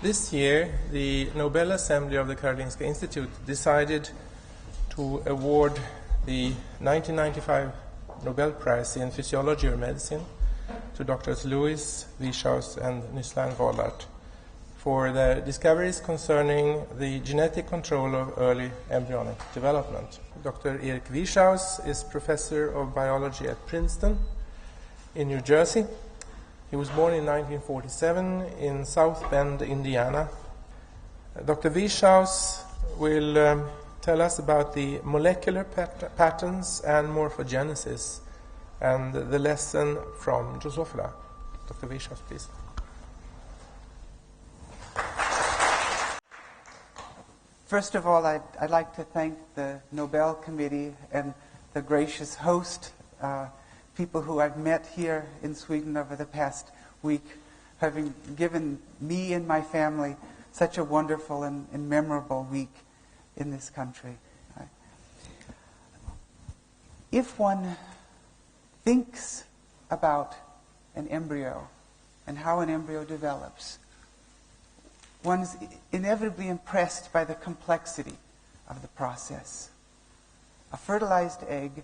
This year, the Nobel Assembly of the Karolinska Institute decided to award the 1995 Nobel Prize in Physiology or Medicine to Drs. Lewis, Wieschaus, and Nüsslein-Volhard for their discoveries concerning the genetic control of early embryonic development. Dr. Erik Wieschaus is professor of biology at Princeton in New Jersey. He was born in 1947 in South Bend, Indiana. Dr. Wieschaus will tell us about the molecular patterns and morphogenesis and the lesson from Drosophila. Dr. Wieschaus, please. First of all, I'd like to thank the Nobel Committee and the gracious host, people who I've met here in Sweden over the past week, having given me and my family such a wonderful and memorable week in this country. If one thinks about an embryo and how an embryo develops, one is inevitably impressed by the complexity of the process. A fertilized egg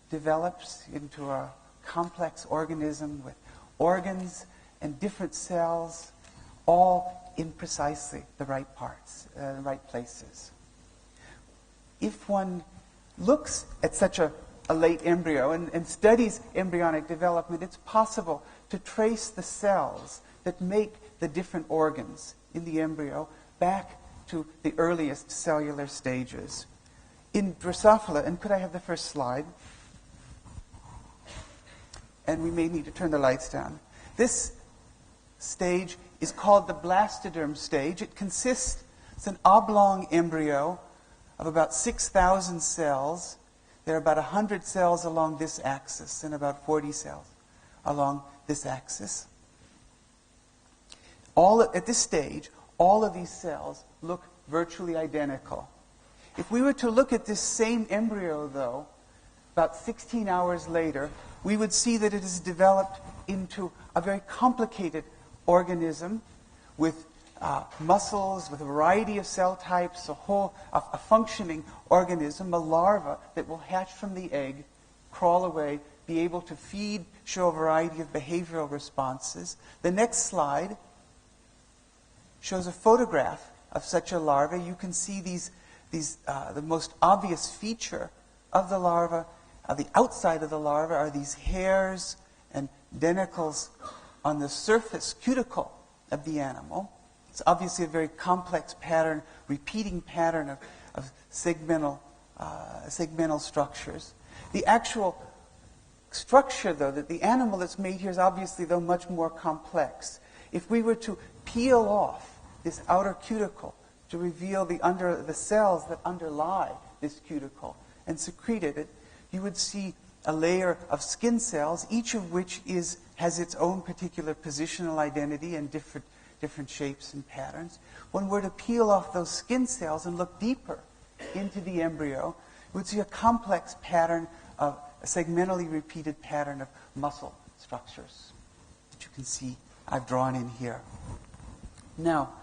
develops into a complex organism with organs and different cells, all in precisely the right parts, the right places. If one looks at such a late embryo and studies embryonic development, it's possible to trace the cells that make the different organs in the embryo back to the earliest cellular stages. In Drosophila, and could I have the first slide? And we may need to turn the lights down. This stage is called the Blastoderm Stage. It consists of an oblong embryo of about 6,000 cells. There are about 100 cells along this axis and about 40 cells along this axis. At this stage, all of these cells look virtually identical. If we were to look at this same embryo, though, about 16 hours later, we would see that it has developed into a very complicated organism with muscles, with a variety of cell types, a functioning organism, a larva that will hatch from the egg, crawl away, be able to feed, show a variety of behavioral responses. The next slide shows a photograph of such a larva. You can see the most obvious feature of the larva. The outside of the larva are these hairs and denticles on the surface cuticle of the animal. It's obviously a very complex pattern, repeating pattern of segmental structures. The actual structure, though, that the animal that's made here is obviously, though, much more complex. If we were to peel off this outer cuticle to reveal the cells that underlie this cuticle and secreted it, you would see a layer of skin cells, each of which has its own particular positional identity and different shapes and patterns. When we're to peel off those skin cells and look deeper into the embryo, we would see a complex pattern of a segmentally repeated pattern of muscle structures that you can see I've drawn in here. Now,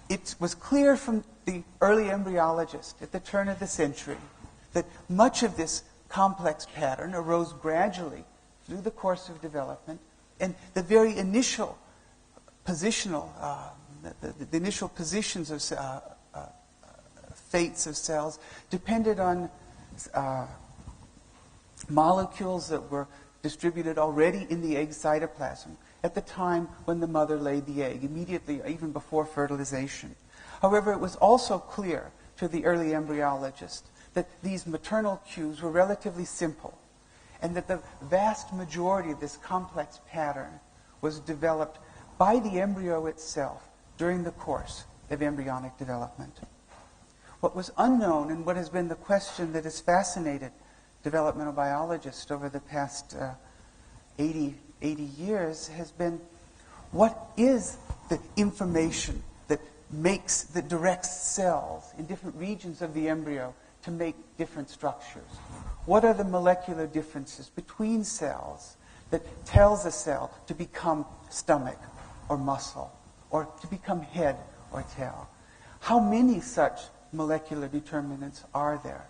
it was clear from the early embryologist at the turn of the century that much of this complex pattern arose gradually through the course of development, and the very initial positional, the initial positions of fates of cells depended on molecules that were distributed already in the egg cytoplasm at the time when the mother laid the egg, immediately, even before fertilization. However, it was also clear to the early embryologist that these maternal cues were relatively simple, and that the vast majority of this complex pattern was developed by the embryo itself during the course of embryonic development. What was unknown, and what has been the question that has fascinated developmental biologists over the past 80 years, has been, what is the information that directs cells in different regions of the embryo to make different structures? What are the molecular differences between cells that tells a cell to become stomach or muscle or to become head or tail. How many such molecular determinants are there?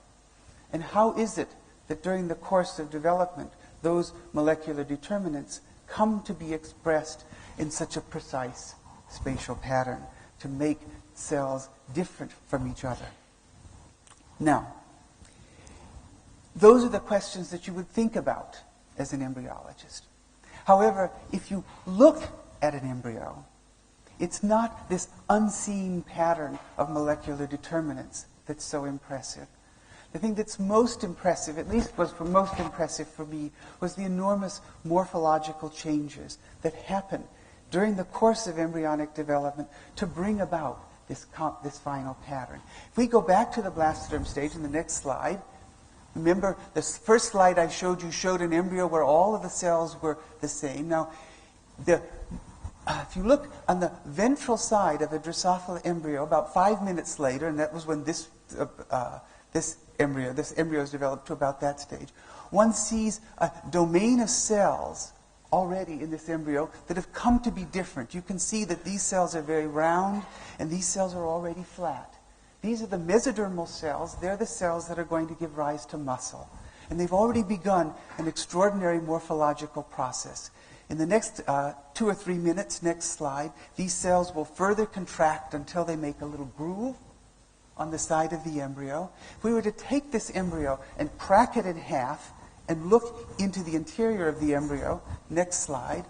And how is it that during the course of development, those molecular determinants come to be expressed in such a precise spatial pattern to make cells different from each other? Now, those are the questions that you would think about as an embryologist. However, if you look at an embryo, it's not this unseen pattern of molecular determinants that's so impressive. The thing that's most impressive, at least was most impressive for me, was the enormous morphological changes that happen during the course of embryonic development to bring about this final pattern. If we go back to the Blastoderm stage in the next slide, remember the first slide I showed you showed an embryo where all of the cells were the same. Now, if you look on the ventral side of a Drosophila embryo, about 5 minutes later, and that was when this embryo is developed to about that stage, one sees a domain of cells already in this embryo that have come to be different. You can see that these cells are very round, and these cells are already flat. These are the mesodermal cells. They're the cells that are going to give rise to muscle. And they've already begun an extraordinary morphological process. In the next 2 or 3 minutes, next slide, these cells will further contract until they make a little groove on the side of the embryo. If we were to take this embryo and crack it in half and look into the interior of the embryo, next slide,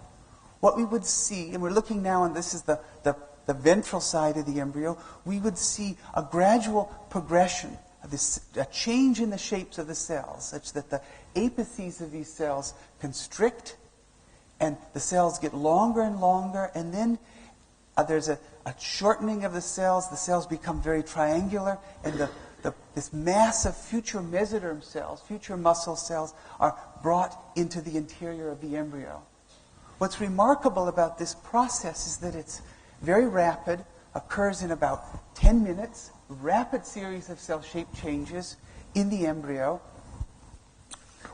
what we would see, and we're looking now, and this is the ventral side of the embryo, we would see a gradual progression of this, a change in the shapes of the cells, such that the apices of these cells constrict, and the cells get longer and longer, and then there's a shortening of the cells become very triangular, and this mass of future mesoderm cells, future muscle cells, are brought into the interior of the embryo. What's remarkable about this process is that it's very rapid, occurs in about 10 minutes, rapid series of cell shape changes in the embryo.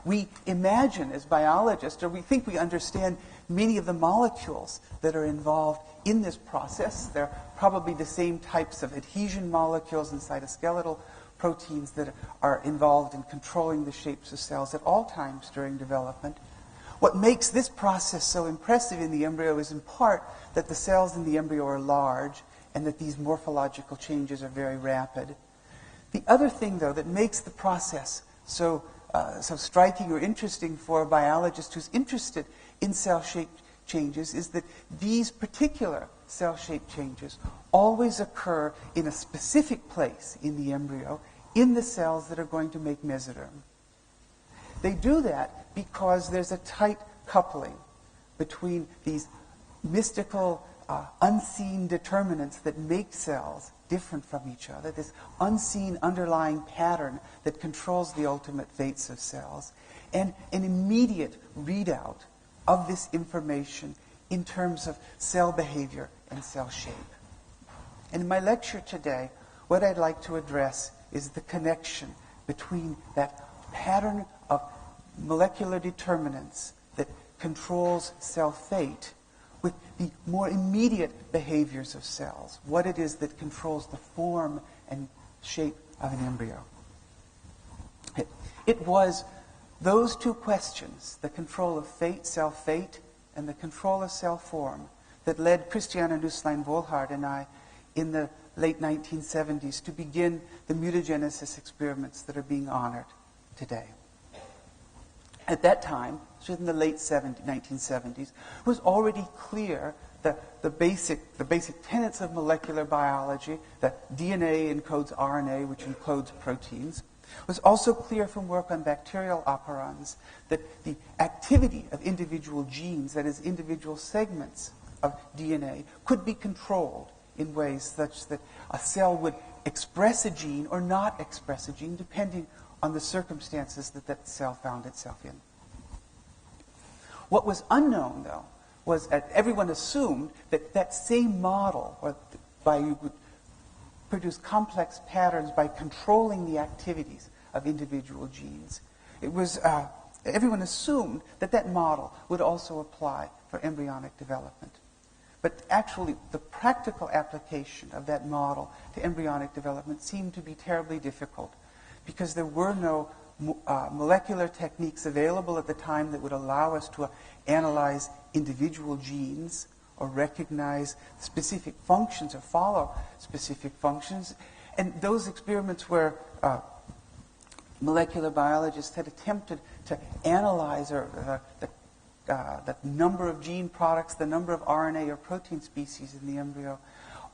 We imagine as biologists, or we think we understand many of the molecules that are involved in this process. They're probably the same types of adhesion molecules and cytoskeletal proteins that are involved in controlling the shapes of cells at all times during development. What makes this process so impressive in the embryo is in part that the cells in the embryo are large and that these morphological changes are very rapid. The other thing, though, that makes the process so striking or interesting for a biologist who's interested in cell shape changes is that these particular cell shape changes always occur in a specific place in the embryo, in the cells that are going to make mesoderm. They do that because there's a tight coupling between these mystical, unseen determinants that make cells different from each other, this unseen underlying pattern that controls the ultimate fates of cells, and an immediate readout of this information in terms of cell behavior and cell shape. And in my lecture today, what I'd like to address is the connection between that pattern of molecular determinants that controls cell fate with the more immediate behaviors of cells, what it is that controls the form and shape of an embryo. It was those two questions, the control of cell fate, and the control of cell form, that led Christiane Nüsslein-Volhard and I in the late 1970s to begin the mutagenesis experiments that are being honored today. At that time, so in the late 1970s, it was already clear that the basic tenets of molecular biology, that DNA encodes RNA, which encodes proteins, was also clear from work on bacterial operons that the activity of individual genes, that is, individual segments of DNA, could be controlled in ways such that a cell would express a gene or not express a gene, depending on the circumstances that that cell found itself in. What was unknown, though, was that everyone assumed that that same model, or you would produce complex patterns by controlling the activities of individual genes. It was everyone assumed that that model would also apply for embryonic development. But actually, the practical application of that model to embryonic development seemed to be terribly difficult because there were no molecular techniques available at the time that would allow us to analyze individual genes or recognize specific functions or follow specific functions. And those experiments where molecular biologists had attempted to analyze the number of gene products, the number of RNA or protein species in the embryo,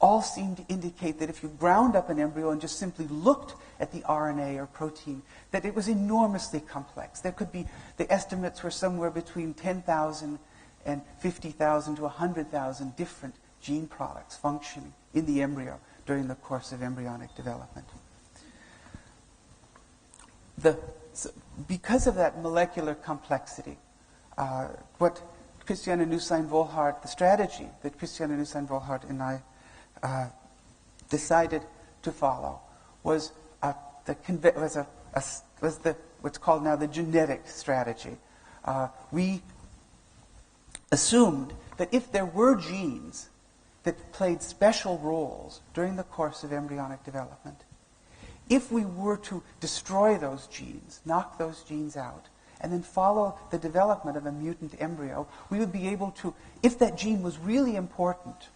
all seem to indicate that if you ground up an embryo and just simply looked at the RNA or protein, that it was enormously complex. There could be, the estimates were somewhere between 10,000 and 50,000 to 100,000 different gene products functioning in the embryo during the course of embryonic development. Because of that molecular complexity, what Christiane Nüsslein-Volhard, the strategy that Christiane Nüsslein-Volhard and I decided to follow was what's called now the genetic strategy. We assumed that if there were genes that played special roles during the course of embryonic development, if we were to destroy those genes, knock those genes out, and then follow the development of a mutant embryo, we would be able to, if that gene was really important,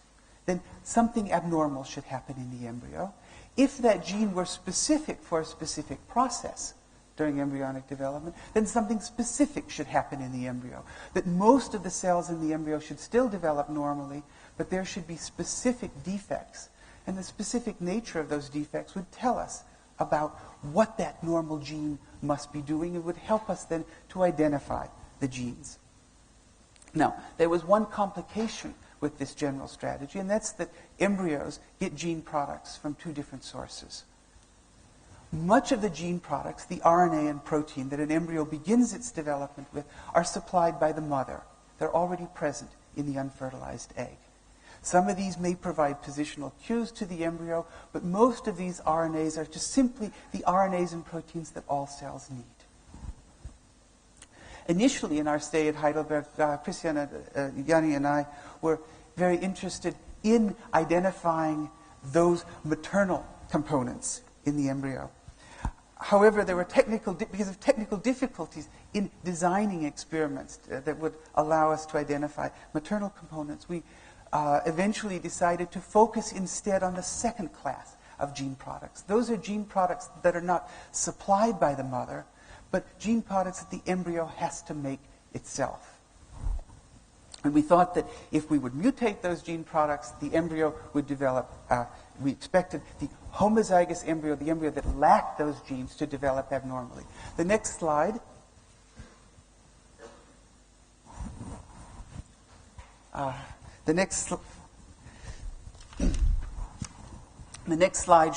then something abnormal should happen in the embryo. If that gene were specific for a specific process during embryonic development, then something specific should happen in the embryo. That most of the cells in the embryo should still develop normally, but there should be specific defects. And the specific nature of those defects would tell us about what that normal gene must be doing. It would help us then to identify the genes. Now, there was one complication with this general strategy, and that's that embryos get gene products from two different sources. Much of the gene products, the RNA and protein that an embryo begins its development with, are supplied by the mother. They're already present in the unfertilized egg. Some of these may provide positional cues to the embryo, but most of these RNAs are just simply the RNAs and proteins that all cells need. Initially, in our stay at Heidelberg, Christiane, Yanni, and I were very interested in identifying those maternal components in the embryo. However, there were because of technical difficulties in designing experiments that would allow us to identify maternal components, we eventually decided to focus instead on the second class of gene products. Those are gene products that are not supplied by the mother, but gene products that the embryo has to make itself. And we thought that if we would mutate those gene products, the embryo would develop, we expected the homozygous embryo, the embryo that lacked those genes, to develop abnormally. The next slide. The next slide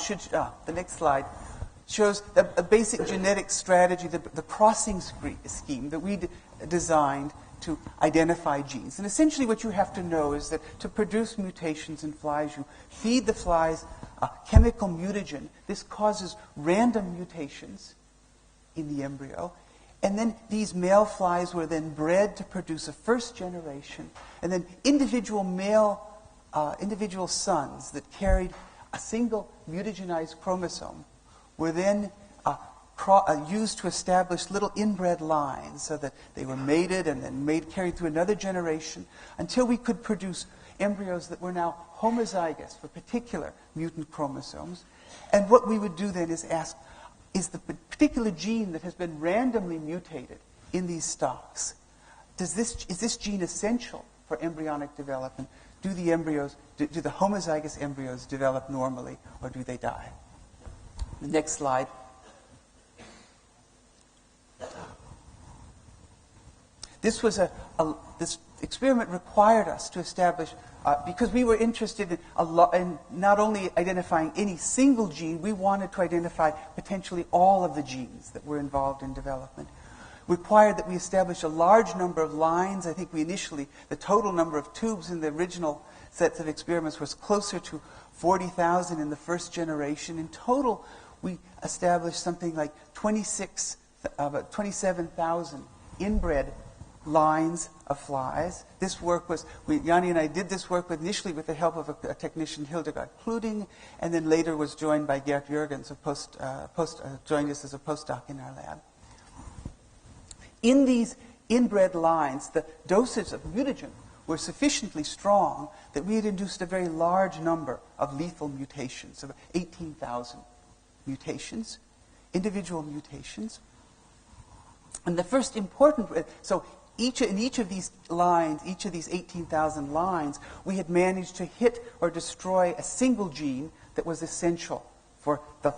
shows a basic genetic strategy, the crossing scheme that we designed to identify genes. And essentially what you have to know is that to produce mutations in flies, you feed the flies a chemical mutagen. This causes random mutations in the embryo. And then these male flies were then bred to produce a first generation. And then individual sons that carried a single mutagenized chromosome were then used to establish little inbred lines so that they were mated and then carried through another generation until we could produce embryos that were now homozygous for particular mutant chromosomes. And what we would do then is ask, is the particular gene that has been randomly mutated in these stocks, is this gene essential for embryonic development? Do the homozygous embryos develop normally, or do they die? The next slide. This experiment required us to establish, because we were interested in not only identifying any single gene, we wanted to identify potentially all of the genes that were involved in development. Required that we establish a large number of lines. I think the total number of tubes in the original sets of experiments was closer to 40,000 in the first generation. In total, we established something like 27,000 inbred lines of flies. This work was, Yanni and I did this work initially with the help of a technician, Hildegard Kluding, and then later was joined by Gert Jürgens, joined us as a postdoc in our lab. In these inbred lines, the doses of mutagen were sufficiently strong that we had induced a very large number of lethal mutations, about 18,000 mutations, individual mutations. And the first important, so in each of these lines, each of these 18,000 lines, we had managed to hit or destroy a single gene that was essential for the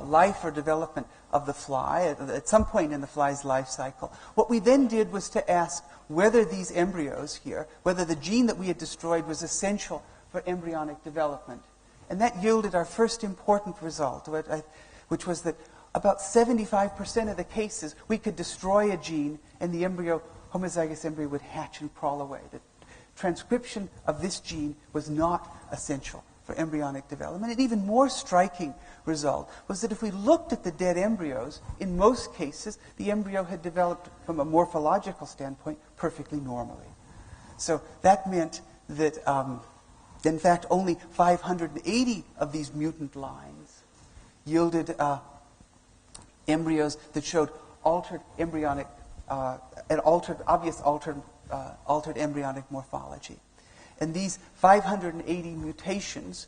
life or development of the fly at some point in the fly's life cycle. What we then did was to ask whether these embryos here, whether the gene that we had destroyed was essential for embryonic development. And that yielded our first important result, which was that about 75% of the cases we could destroy a gene and the homozygous embryo would hatch and crawl away. The transcription of this gene was not essential for embryonic development. An even more striking result was that if we looked at the dead embryos, in most cases, the embryo had developed, from a morphological standpoint, perfectly normally. So that meant that, in fact, only 580 of these mutant lines yielded embryos that showed altered embryonic, obvious altered embryonic morphology. And these 580 mutations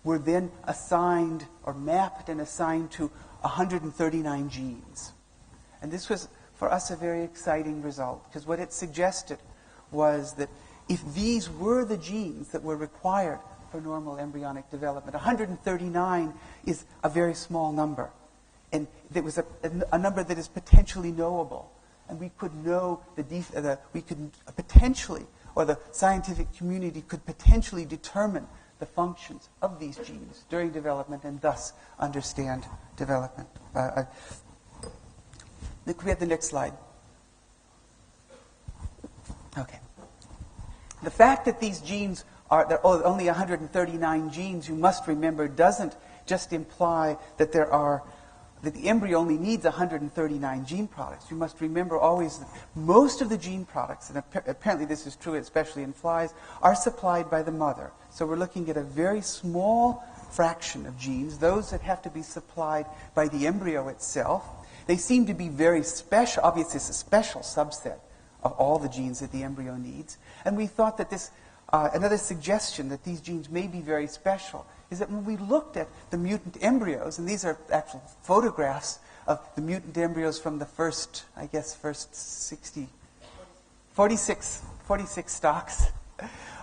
were then assigned or mapped and assigned to 139 genes. And this was, for us, a very exciting result, because what it suggested was that if these were the genes that were required for normal embryonic development, 139 is a very small number. And it was a number that is potentially knowable. And we could know we could potentially, or the scientific community could potentially determine the functions of these genes during development and thus understand development. Could we have the next slide? Okay. The fact that these genes there are only 139 genes, you must remember, doesn't just imply that that the embryo only needs 139 gene products. You must remember always that most of the gene products, and apparently this is true especially in flies, are supplied by the mother. So we're looking at a very small fraction of genes, those that have to be supplied by the embryo itself. They seem to be very special. Obviously, it's a special subset of all the genes that the embryo needs. And we thought that another suggestion that these genes may be very special is that when we looked at the mutant embryos, and these are actual photographs of the mutant embryos from the first 46 stocks,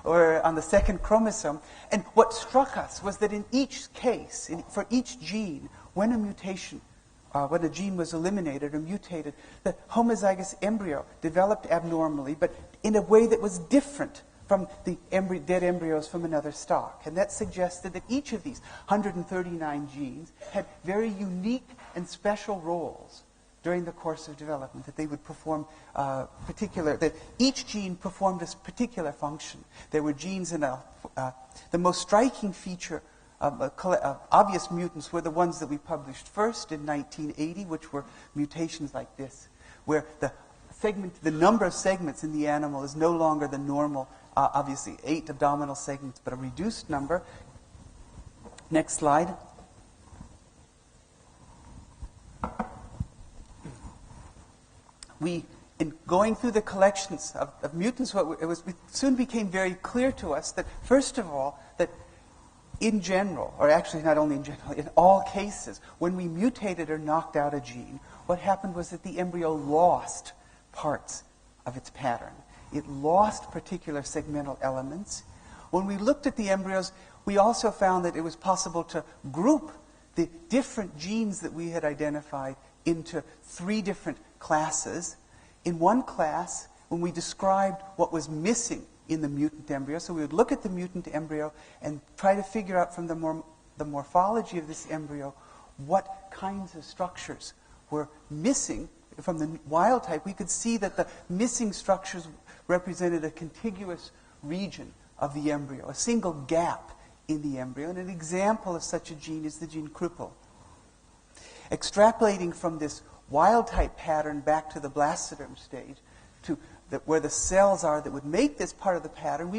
or on the second chromosome, and what struck us was that in each case, for each gene, when a gene was eliminated or mutated, the homozygous embryo developed abnormally, but in a way that was different from the dead embryos from another stock. And that suggested that each of these 139 genes had very unique and special roles during the course of development, that they would perform that each gene performed this particular function. There were genes in the most striking feature of obvious mutants were the ones that we published first in 1980, which were mutations like this, where the number of segments in the animal is no longer the normal, obviously 8 abdominal segments, but a reduced number. Next slide. In going through the collections of mutants, it soon became very clear to us that, first of all, that in general, or actually not only in general, in all cases, when we mutated or knocked out a gene, what happened was that the embryo lost parts of its pattern. It lost particular segmental elements. When we looked at the embryos, we also found that it was possible to group the different genes that we had identified into 3 different classes. In one class, when we described what was missing in the mutant embryo, so we would look at the mutant embryo and try to figure out from the morphology of this embryo what kinds of structures were missing from the wild type. We could see that the missing structures represented a contiguous region of the embryo, a single gap in the embryo. And an example of such a gene is the gene Krüppel. Extrapolating from this wild type pattern back to the Blastoderm stage, where the cells are that would make this part of the pattern,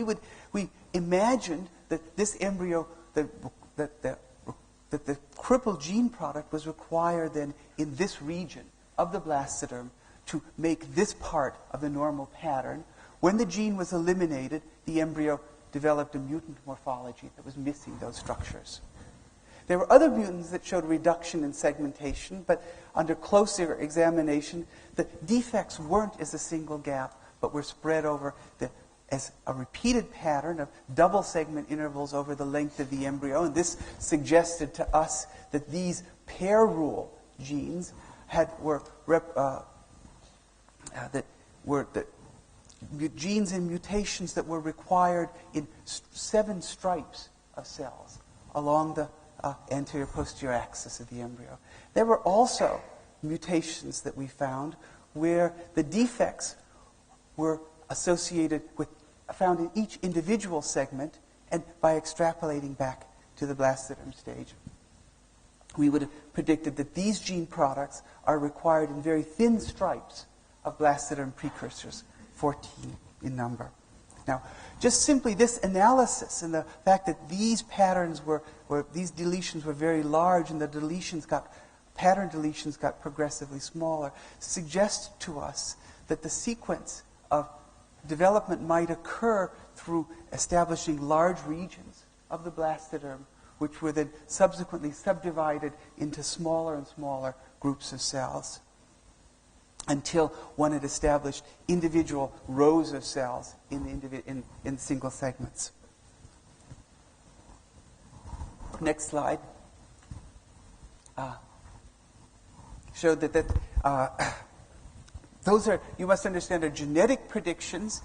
we imagined that this embryo, that the crippled gene product was required then in this region of the blastoderm to make this part of the normal pattern. When the gene was eliminated, the embryo developed a mutant morphology that was missing those structures. There were other mutants that showed reduction in segmentation, but under closer examination, the defects weren't as a single gap, but were spread over as a repeated pattern of double segment intervals over the length of the embryo. And this suggested to us that these pair rule genes were genes and mutations that were required in 7 stripes of cells along the anterior-posterior axis of the embryo. There were also mutations that we found where the defects were found in each individual segment, and by extrapolating back to the blastoderm stage, we would have predicted that these gene products are required in very thin stripes of blastoderm precursors, 14 in number. Now, just simply this analysis and the fact that these patterns these deletions were very large and the pattern deletions got progressively smaller, suggests to us that the sequence of development might occur through establishing large regions of the blastoderm, which were then subsequently subdivided into smaller and smaller groups of cells, until one had established individual rows of cells in single segments. Next slide showed that those are, you must understand, are genetic predictions,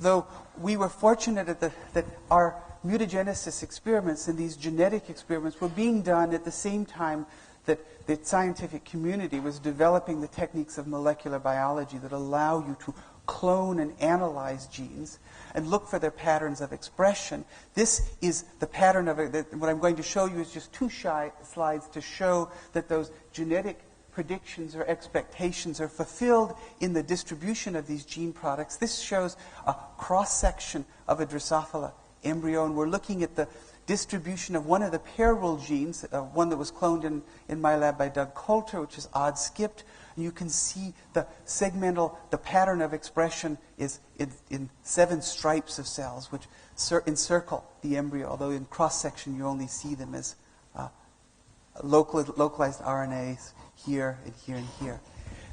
though we were fortunate that our mutagenesis experiments and these genetic experiments were being done at the same time that the scientific community was developing the techniques of molecular biology that allow you to clone and analyze genes and look for their patterns of expression. This is the pattern of it. What I'm going to show you is just 2 slides to show that those genetic predictions or expectations are fulfilled in the distribution of these gene products. This shows a cross-section of a Drosophila embryo, and we're looking at the distribution of one of the pair rule genes, one that was cloned in my lab by Doug Coulter, which is odd-skipped. And you can see the pattern of expression is in 7 stripes of cells, which encircle the embryo, although in cross-section you only see them as localized RNAs here and here and here.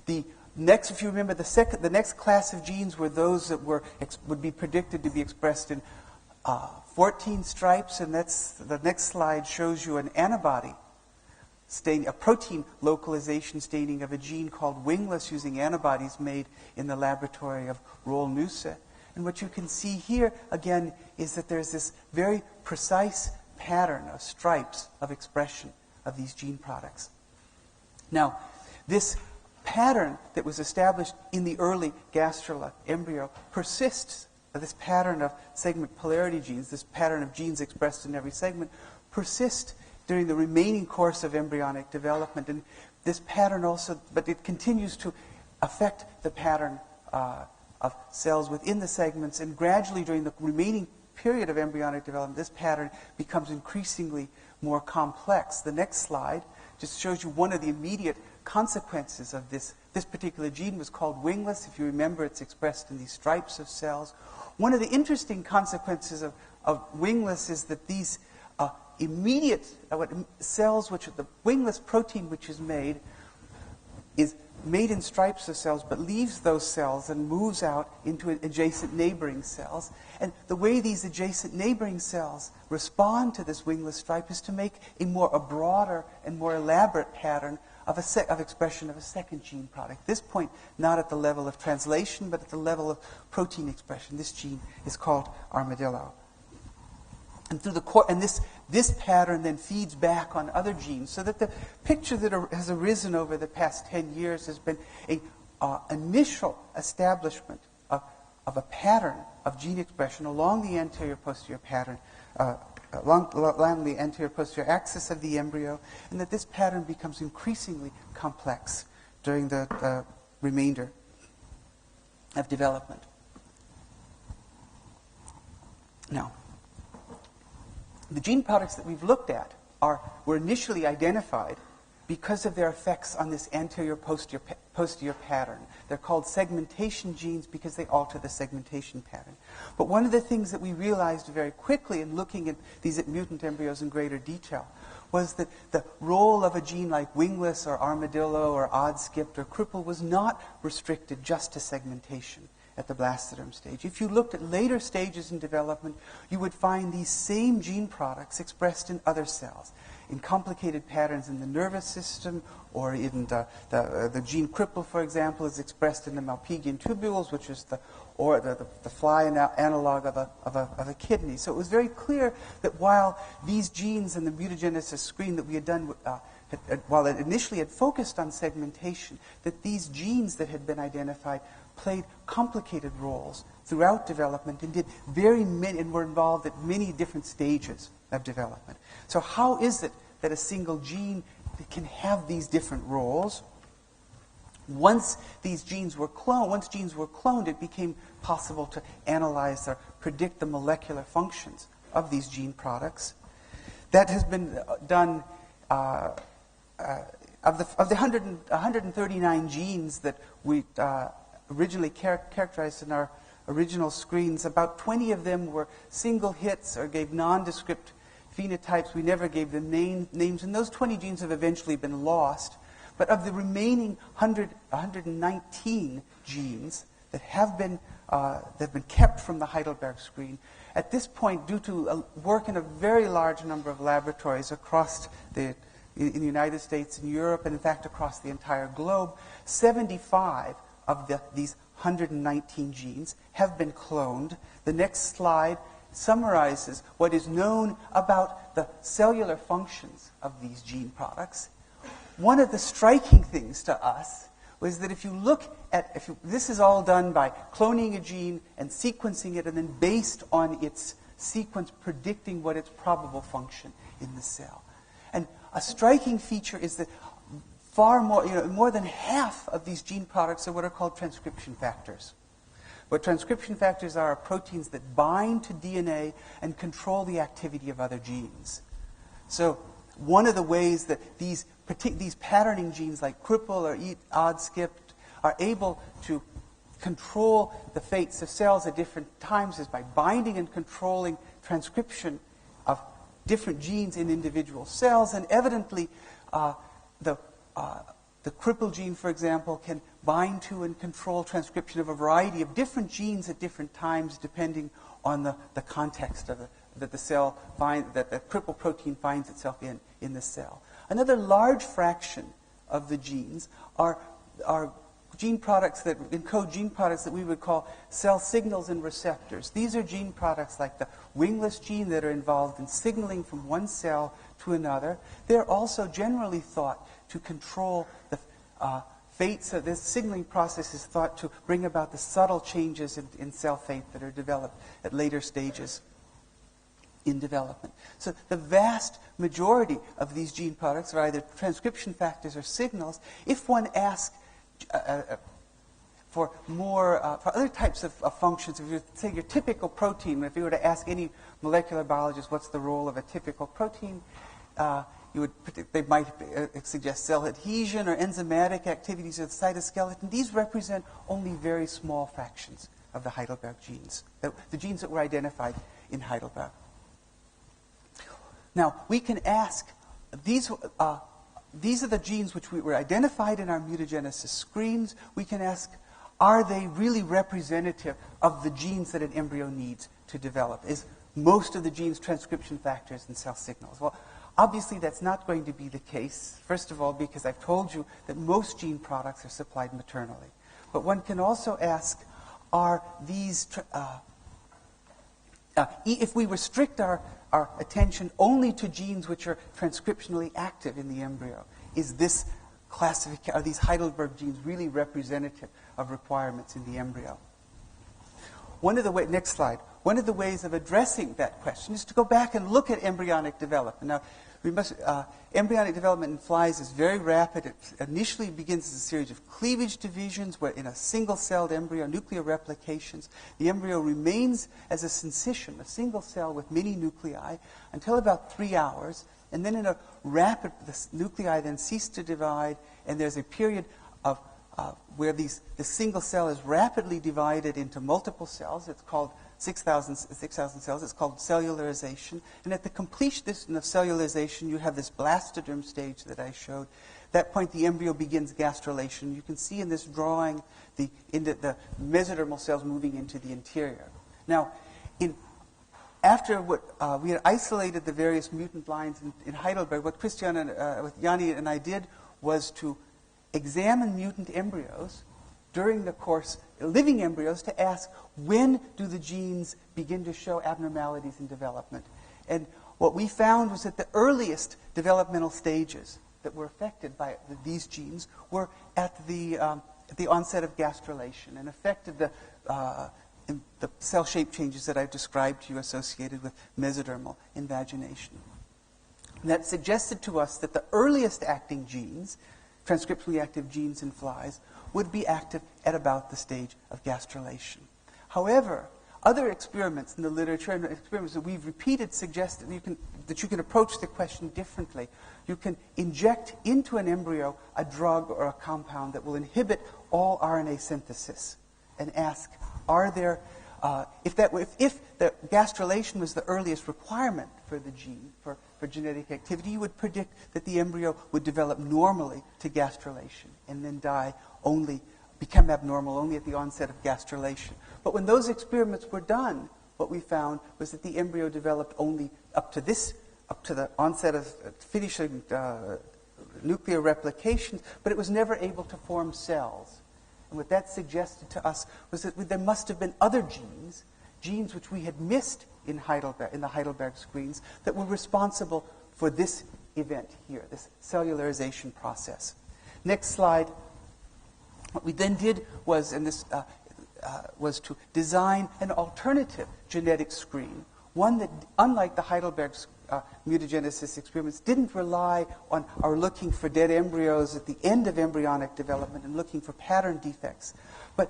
The next, if you remember, the next class of genes were those that would be predicted to be expressed in 14 stripes, and that's the next slide shows you an antibody staining, a protein localization staining of a gene called wingless using antibodies made in the laboratory of Roel Nusse. And what you can see here again is that there's this very precise pattern of stripes of expression of these gene products. Now, this pattern that was established in the early gastrula embryo persists. This pattern of segment polarity genes, this pattern of genes expressed in every segment, persists during the remaining course of embryonic development. And this pattern also, but it continues to affect the pattern of cells within the segments, and gradually during the remaining period of embryonic development, this pattern becomes increasingly more complex. The next slide just shows you one of the immediate consequences of this. This particular gene was called wingless. If you remember, it's expressed in these stripes of cells. One of the interesting consequences of wingless is that these immediate cells, the wingless protein which is made in stripes of cells, but leaves those cells and moves out into adjacent neighboring cells. And the way these adjacent neighboring cells respond to this wingless stripe is to make a broader and more elaborate pattern of expression of a second gene product. At this point, not at the level of translation, but at the level of protein expression. This gene is called armadillo. And this pattern then feeds back on other genes, so that the picture that has arisen over the past 10 years has been an initial establishment of a pattern of gene expression along the anterior-posterior pattern, along the anterior-posterior axis of the embryo, and that this pattern becomes increasingly complex during the remainder of development. Now, the gene products that we've looked at were initially identified because of their effects on this anterior-posterior pattern. They're called segmentation genes because they alter the segmentation pattern. But one of the things that we realized very quickly in looking at these mutant embryos in greater detail was that the role of a gene like wingless or armadillo or odd-skipped or cripple was not restricted just to segmentation at the blastoderm stage. If you looked at later stages in development, you would find these same gene products expressed in other cells, in complicated patterns in the nervous system, or in the gene cripple, for example, is expressed in the Malpighian tubules, which is the fly analog of a kidney. So it was very clear that while these genes in the mutagenesis screen that we had done, while it initially had focused on segmentation, that these genes that had been identified played complicated roles throughout development and did and were involved at many different stages of development. So how is it that a single gene can have these different roles? Once genes were cloned, it became possible to analyze or predict the molecular functions of these gene products. That has been done of the 139 genes that we originally characterized in our original screens. About 20 of them were single hits or gave nondescript phenotypes. We never gave them names, and those 20 genes have eventually been lost. But of the remaining 119 genes that have been kept from the Heidelberg screen, at this point, due to work in a very large number of laboratories across in the United States and Europe, and in fact across the entire globe, 75 of these 119 genes have been cloned. The next slide summarizes what is known about the cellular functions of these gene products. One of the striking things to us was that if you look at, this is all done by cloning a gene and sequencing it, and then based on its sequence predicting what its probable function in the cell. And a striking feature is that far more than half of these gene products are what are called transcription factors. What transcription factors are proteins that bind to DNA and control the activity of other genes. So one of the ways that these patterning genes like cripple or odd-skipped are able to control the fates of cells at different times is by binding and controlling transcription of different genes in individual cells. And evidently, the cripple gene, for example, can bind to and control transcription of a variety of different genes at different times, depending on the context of that the cripple protein finds itself in the cell. Another large fraction of the genes are gene products that encode gene products that we would call cell signals and receptors. These are gene products like the wingless gene that are involved in signaling from one cell to another. They're also generally thought to control the fates. So this signaling process is thought to bring about the subtle changes in cell fate that are developed at later stages in development. So the vast majority of these gene products are either transcription factors or signals. If one asks for other types of functions, if you say your typical protein, if you were to ask any molecular biologist what's the role of a typical protein, they might suggest cell adhesion or enzymatic activities of the cytoskeleton. These represent only very small fractions of the Heidelberg genes, the genes that were identified in Heidelberg. Now, we can ask, these are the genes which were identified in our mutagenesis screens. We can ask, are they really representative of the genes that an embryo needs to develop? Is most of the genes transcription factors and cell signals? Well, obviously that's not going to be the case, first of all, because I've told you that most gene products are supplied maternally. But one can also ask, are these, if we restrict our attention only to genes which are transcriptionally active in the embryo, are these Heidelberg genes really representative of requirements in the embryo? Next slide. One of the ways of addressing that question is to go back and look at embryonic development. Now, Embryonic development in flies is very rapid. It initially begins as a series of cleavage divisions where in a single-celled embryo, nuclear replications, the embryo remains as a syncytium, a single cell with many nuclei, until about 3 hours. And then in a rapid, the nuclei then cease to divide, and there's a period of where the single cell is rapidly divided into multiple cells. It's called 6,000 cells. It's called cellularization. And at the completion of cellularization, you have this blastoderm stage that I showed. At that point, the embryo begins gastrulation. You can see in this drawing the mesodermal cells moving into the interior. Now, after we had isolated the various mutant lines in Heidelberg, what Christiane with Yanni and I did was to examine mutant embryos during the course, living embryos, to ask when do the genes begin to show abnormalities in development. And what we found was that the earliest developmental stages that were affected by these genes were at the onset of gastrulation and affected the cell shape changes that I've described to you associated with mesodermal invagination. And that suggested to us that the earliest acting genes, transcriptionally active genes in flies, would be active at about the stage of gastrulation. However, other experiments in the literature and experiments that we've repeated suggest that you can approach the question differently. You can inject into an embryo a drug or a compound that will inhibit all RNA synthesis and ask, are there, if the gastrulation was the earliest requirement for the gene, for genetic activity, you would predict that the embryo would develop normally to gastrulation and then become abnormal only at the onset of gastrulation. But when those experiments were done, what we found was that the embryo developed only up to the onset of finishing nuclear replication, but it was never able to form cells. And what that suggested to us was that there must have been other genes which we had missed in the Heidelberg screens, that were responsible for this event here, this cellularization process. Next slide. What we then did was, was to design an alternative genetic screen, one that, unlike the Heidelberg mutagenesis experiments, didn't rely on our looking for dead embryos at the end of embryonic development and looking for pattern defects. But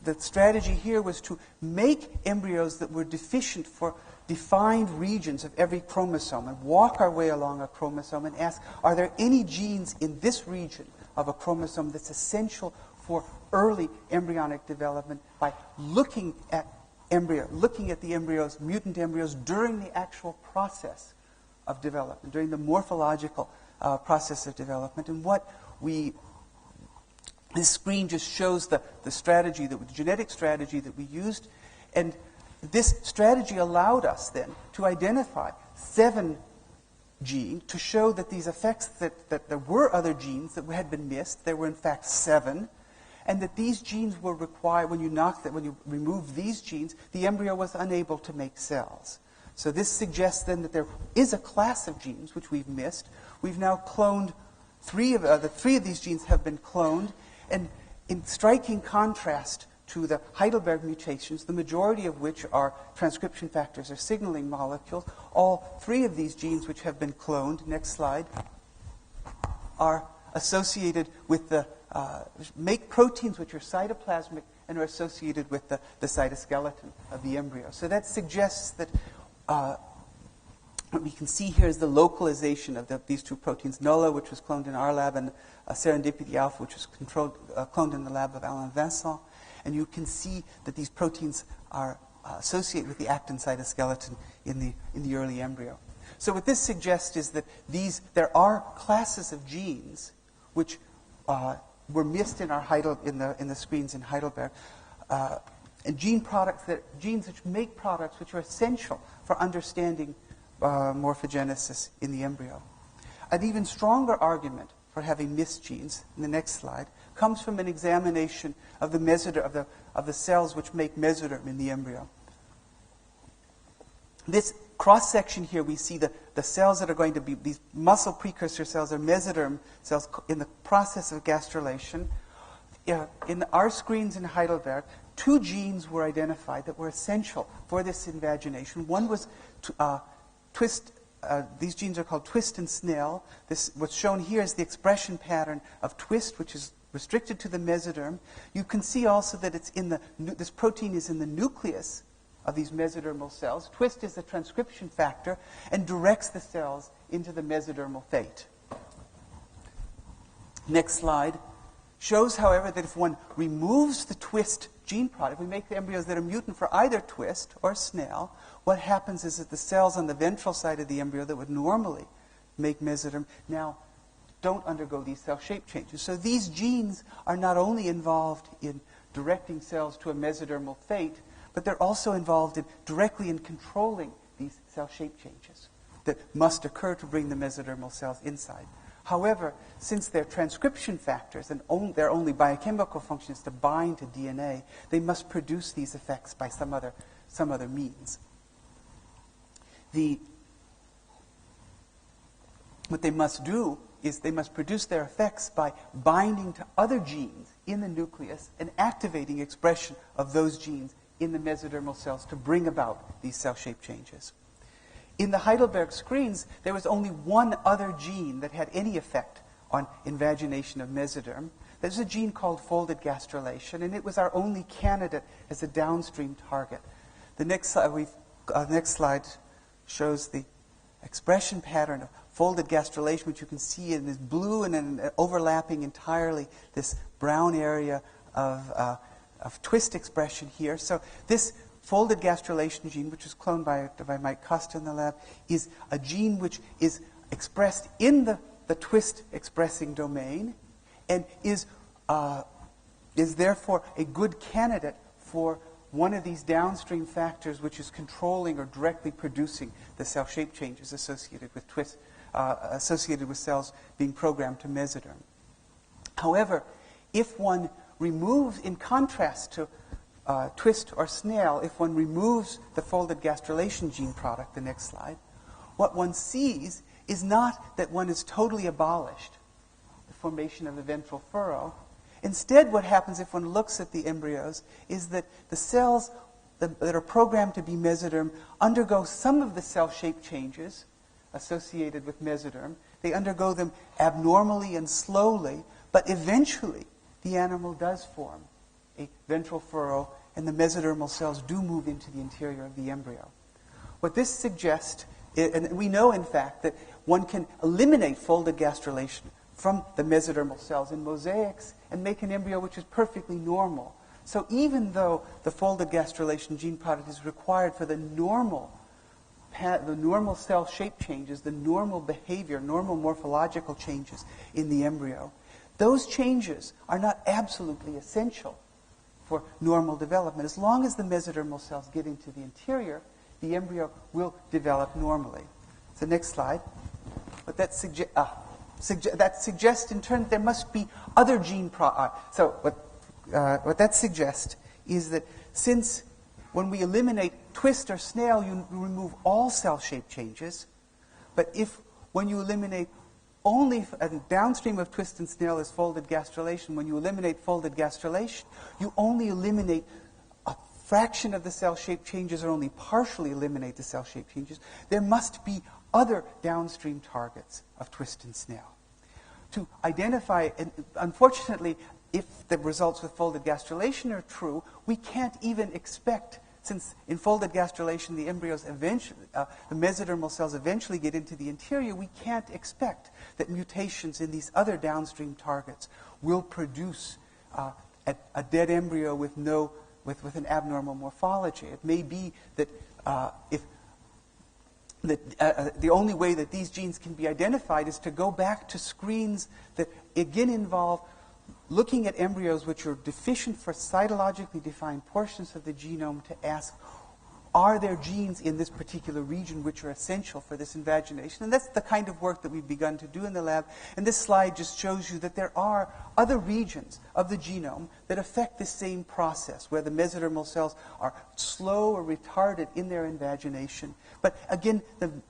the strategy here was to make embryos that were deficient for defined regions of every chromosome and walk our way along a chromosome and ask, are there any genes in this region of a chromosome that's essential for early embryonic development, by looking at the embryos, mutant embryos, during the actual process of development, during the morphological process of development. And this screen just shows the genetic strategy that we used. And this strategy allowed us then to identify 7 genes, to show that these effects, that there were other genes that had been missed. There were in fact 7. And that these genes were required, when you remove these genes, the embryo was unable to make cells. So this suggests then that there is a class of genes which we've missed. We've now cloned 3 of these genes have been cloned, and in striking contrast to the Heidelberg mutations, the majority of which are transcription factors or signaling molecules, all 3 of these genes which have been cloned, next slide, are associated with make proteins which are cytoplasmic and are associated with the cytoskeleton of the embryo. So that suggests that what we can see here is the localization of these 2 proteins, Nulla, which was cloned in our lab, and Serendipity Alpha, which was cloned in the lab of Erlandsson. And you can see that these proteins are associated with the actin cytoskeleton in the early embryo. So what this suggests is that there are classes of genes which were missed in the screens in Heidelberg, and genes which make products which are essential for understanding morphogenesis in the embryo. An even stronger argument for having missed genes, in the next slide, comes from an examination of the cells which make mesoderm in the embryo. This cross-section here, we see the cells that are going to be, these muscle precursor cells are mesoderm cells in the process of gastrulation. In our screens in Heidelberg, 2 genes were identified that were essential for this invagination. One was these genes are called twist and snail. What's shown here is the expression pattern of twist, which is restricted to the mesoderm. You can see also that it's this protein is in the nucleus of these mesodermal cells. Twist is a transcription factor and directs the cells into the mesodermal fate. Next slide shows, however, that if one removes the twist gene product, we make the embryos that are mutant for either twist or snail, what happens is that the cells on the ventral side of the embryo that would normally make mesoderm now don't undergo these cell shape changes. So these genes are not only involved in directing cells to a mesodermal fate, but they're also involved directly in controlling these cell shape changes that must occur to bring the mesodermal cells inside. However, since they're transcription factors and their only biochemical function is to bind to DNA, they must produce these effects by some other means. What they must do is they must produce their effects by binding to other genes in the nucleus and activating expression of those genes in the mesodermal cells to bring about these cell shape changes. In the Heidelberg screens, there was only one other gene that had any effect on invagination of mesoderm. There's a gene called folded gastrulation, and it was our only candidate as a downstream target. The next slide shows the expression pattern of folded gastrulation, which you can see in this blue and then overlapping entirely this brown area of twist expression here. So this folded gastrulation gene, which was cloned by Mike Costa in the lab, is a gene which is expressed in the twist expressing domain and is therefore a good candidate for one of these downstream factors which is controlling or directly producing the cell shape changes associated with cells being programmed to mesoderm. However, if one removes, in contrast to twist or snail, if one removes the folded gastrulation gene product, the next slide, what one sees is not that one has totally abolished the formation of the ventral furrow. Instead, what happens if one looks at the embryos is that the cells that are programmed to be mesoderm undergo some of the cell shape changes associated with mesoderm. They undergo them abnormally and slowly, but eventually the animal does form a ventral furrow and the mesodermal cells do move into the interior of the embryo. What this suggests, and we know in fact that one can eliminate folded gastrulation from the mesodermal cells in mosaics and make an embryo which is perfectly normal. So even though the folded gastrulation gene product is required for the normal cell shape changes, the normal behavior, normal morphological changes in the embryo, those changes are not absolutely essential for normal development. As long as the mesodermal cells get into the interior, the embryo will develop normally. So next slide. But that suggests in turn there must be other gene so what that suggests is that since when we eliminate twist or snail, you remove all cell shape changes, but when you eliminate only downstream of twist and snail is folded gastrulation, when you eliminate folded gastrulation, you only eliminate a fraction of the cell shape changes or only partially eliminate the cell shape changes. There must be other downstream targets of twist and snail. To identify, and unfortunately, if the results with folded gastrulation are true, we can't even expect, since in folded gastrulation the embryos eventually, the mesodermal cells eventually get into the interior, we can't expect that mutations in these other downstream targets will produce a dead embryo with an abnormal morphology. It may be that the only way that these genes can be identified is to go back to screens that again involve looking at embryos which are deficient for cytologically defined portions of the genome to ask, are there genes in this particular region which are essential for this invagination? And that's the kind of work that we've begun to do in the lab. And this slide just shows you that there are other regions of the genome that affect the same process, where the mesodermal cells are slow or retarded in their invagination. But again,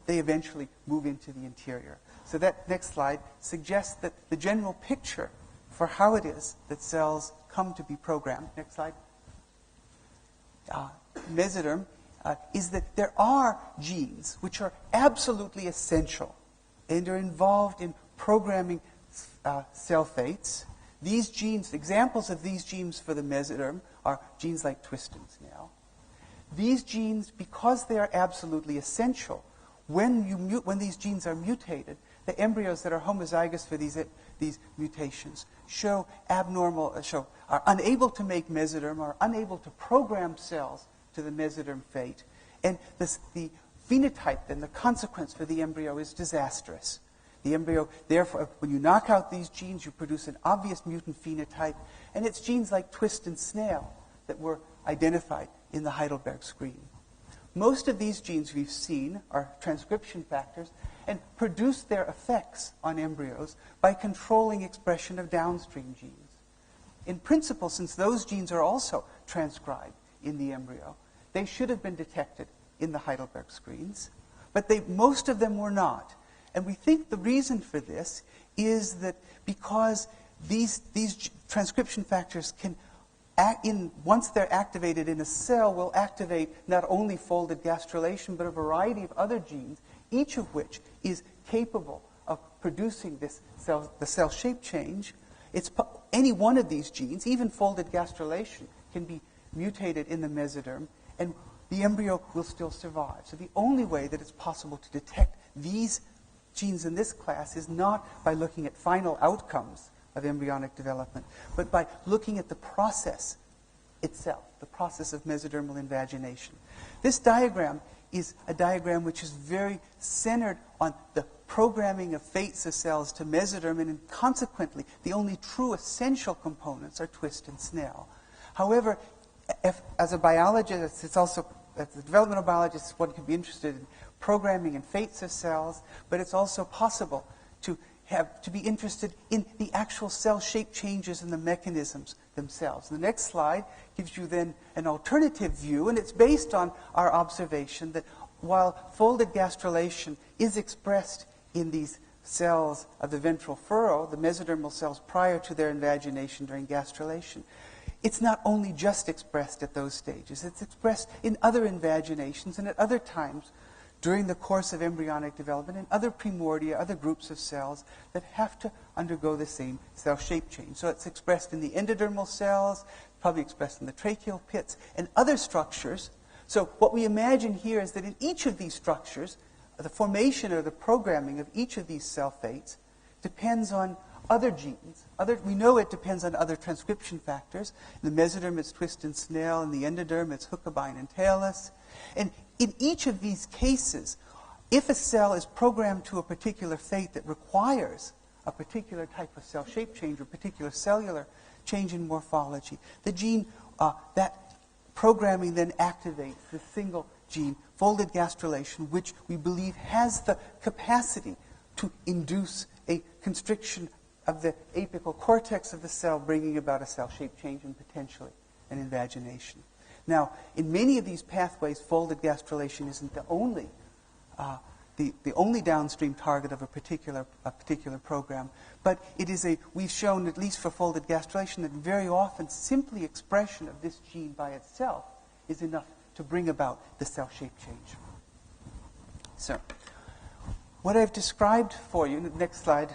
they eventually move into the interior. So that next slide suggests that the general picture for how it is that cells come to be programmed. Next slide. Mesoderm is that there are genes which are absolutely essential and are involved in programming cell fates. These genes, examples of these genes for the mesoderm are genes like twist and snail. These genes, because they are absolutely essential, when these genes are mutated, the embryos that are homozygous for these mutations are unable to make mesoderm, are unable to program cells to the mesoderm fate, and the phenotype and the consequence for the embryo is disastrous. The embryo, therefore, when you knock out these genes, you produce an obvious mutant phenotype, and it's genes like twist and snail that were identified in the Heidelberg screen. Most of these genes we've seen are transcription factors and produce their effects on embryos by controlling expression of downstream genes. In principle, since those genes are also transcribed in the embryo, they should have been detected in the Heidelberg screens, but most of them were not. And we think the reason for this is that because these transcription factors can once they're activated in a cell, will activate not only folded gastrulation, but a variety of other genes, each of which is capable of producing the cell shape change. Any one of these genes, even folded gastrulation, can be mutated in the mesoderm, and the embryo will still survive. So the only way that it's possible to detect these genes in this class is not by looking at final outcomes of embryonic development, but by looking at the process itself, the process of mesodermal invagination. This diagram is a diagram which is very centered on the programming of fates of cells to mesoderm, and consequently, the only true essential components are twist and snail. However, as a biologist, as a developmental biologist, one can be interested in programming and fates of cells, but it's also possible to be interested in the actual cell shape changes and the mechanisms themselves. The next slide gives you then an alternative view, and it's based on our observation that while folded gastrulation is expressed in these cells of the ventral furrow, the mesodermal cells prior to their invagination during gastrulation, it's not only just expressed at those stages, it's expressed in other invaginations and at other times during the course of embryonic development in other primordia, other groups of cells that have to undergo the same cell shape change. So it's expressed in the endodermal cells, probably expressed in the tracheal pits, and other structures. So what we imagine here is that in each of these structures, the formation or the programming of each of these cell fates depends on other genes. We know it depends on other transcription factors. In the mesoderm, it's twist and snail. In the endoderm, it's Huckabine and Talus. And in each of these cases, if a cell is programmed to a particular fate that requires a particular type of cell shape change or particular cellular change in morphology, the gene, that programming then activates the single gene, folded gastrulation, which we believe has the capacity to induce a constriction of the apical cortex of the cell, bringing about a cell shape change and potentially an invagination. Now, in many of these pathways, folded gastrulation isn't the only downstream target of a particular program, but we've shown, at least for folded gastrulation, that very often simply expression of this gene by itself is enough to bring about the cell shape change. So, what I've described for you, next slide.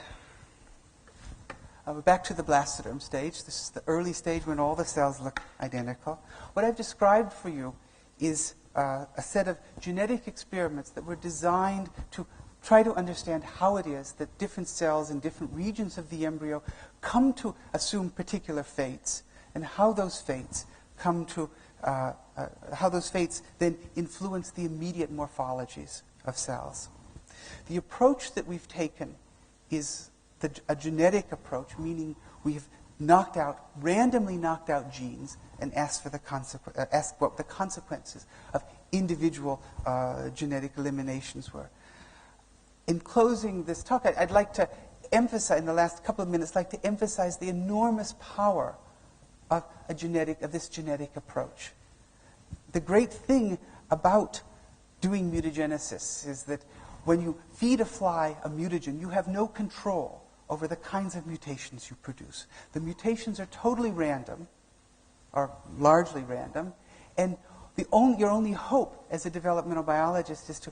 We're back to the Blastoderm stage. This is the early stage when all the cells look identical. What I've described for you is a set of genetic experiments that were designed to try to understand how it is that different cells in different regions of the embryo come to assume particular fates, and how those fates then influence the immediate morphologies of cells. The approach that we've taken is a genetic approach, meaning we've randomly knocked out genes and asked what the consequences of individual genetic eliminations were. In closing this talk, I'd like to emphasize, in the last couple of minutes, the enormous power of this genetic approach. The great thing about doing mutagenesis is that when you feed a fly a mutagen, you have no control over the kinds of mutations you produce. The mutations are totally random, or largely random, and your only hope as a developmental biologist is to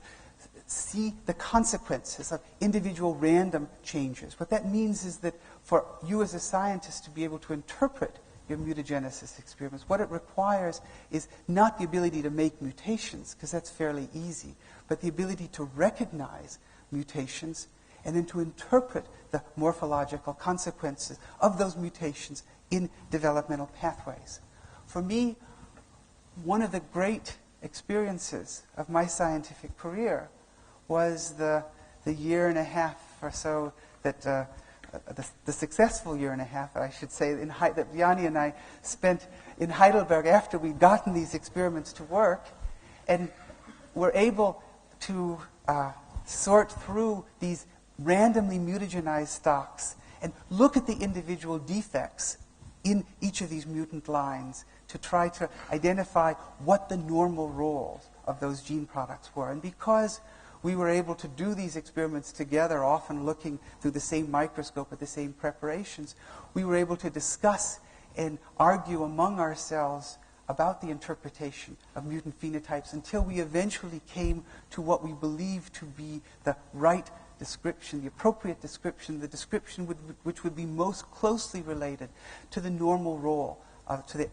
see the consequences of individual random changes. What that means is that for you as a scientist to be able to interpret your mutagenesis experiments, what it requires is not the ability to make mutations, because that's fairly easy, but the ability to recognize mutations and then to interpret the morphological consequences of those mutations in developmental pathways. For me, one of the great experiences of my scientific career was the year and a half or so that the successful year and a half, I should say, that Yanni and I spent in Heidelberg after we'd gotten these experiments to work, and were able to sort through these randomly mutagenized stocks and look at the individual defects in each of these mutant lines to try to identify what the normal roles of those gene products were. And because we were able to do these experiments together, often looking through the same microscope at the same preparations, we were able to discuss and argue among ourselves about the interpretation of mutant phenotypes until we eventually came to what we believed to be the right description, the appropriate description, the description which would be most closely related to the normal role, to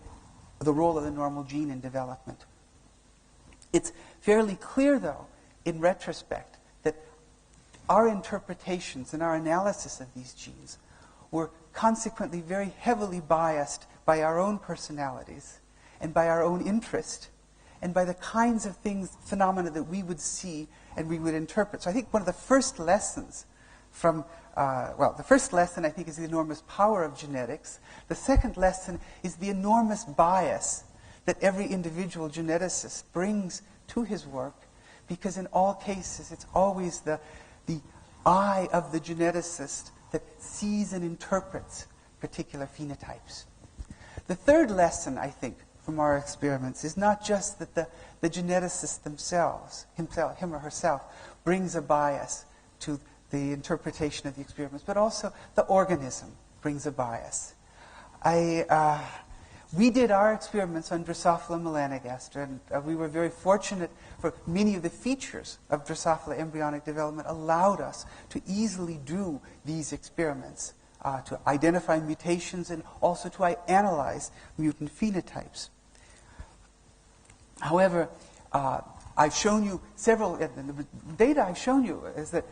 the role of the normal gene in development. It's fairly clear, though, in retrospect, that our interpretations and our analysis of these genes were consequently very heavily biased by our own personalities and by our own interest and by the kinds of phenomena that we would see and we would interpret. So I think one of the first lessons from, the first lesson I think is the enormous power of genetics. The second lesson is the enormous bias that every individual geneticist brings to his work, because in all cases it's always the eye of the geneticist that sees and interprets particular phenotypes. The third lesson, I think, from our experiments is not just that the geneticist him or herself, brings a bias to the interpretation of the experiments, but also the organism brings a bias. We did our experiments on Drosophila melanogaster, and we were very fortunate for many of the features of Drosophila embryonic development allowed us to easily do these experiments, to identify mutations and also to analyze mutant phenotypes. However, I've shown you the data I've shown you is that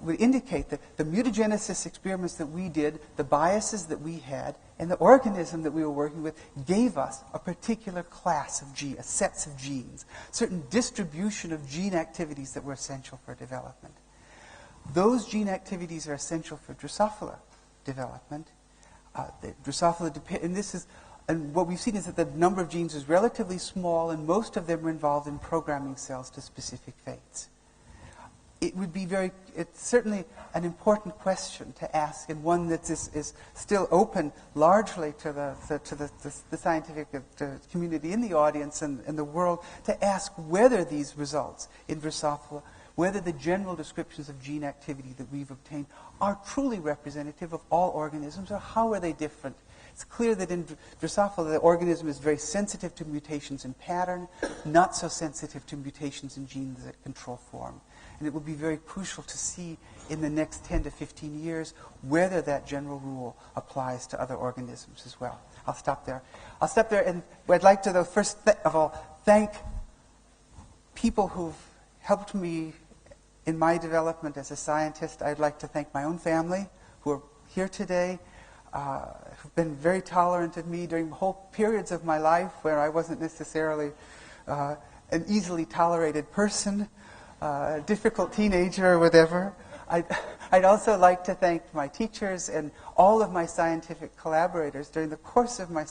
would indicate that the mutagenesis experiments that we did, the biases that we had, and the organism that we were working with gave us a particular class of sets of genes, certain distribution of gene activities that were essential for development. Those gene activities are essential for Drosophila development. And what we've seen is that the number of genes is relatively small, and most of them are involved in programming cells to specific fates. It's certainly an important question to ask, and one that is still open largely to the scientific community in the audience and the world, to ask whether these results in Drosophila, whether the general descriptions of gene activity that we've obtained are truly representative of all organisms, or how are they different? It's clear that in Drosophila, the organism is very sensitive to mutations in pattern, not so sensitive to mutations in genes that control form. And it will be very crucial to see in the next 10 to 15 years whether that general rule applies to other organisms as well. I'll stop there, and I'd like to, though, first of all, thank people who've helped me in my development as a scientist. I'd like to thank my own family, who are here today, who've been very tolerant of me during whole periods of my life where I wasn't necessarily an easily tolerated person, difficult teenager or whatever. I'd also like to thank my teachers and all of my scientific collaborators during the course of my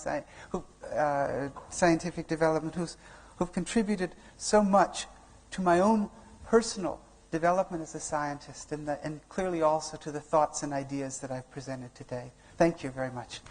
scientific development who've contributed so much to my own personal development as a scientist and clearly also to the thoughts and ideas that I've presented today. Thank you very much.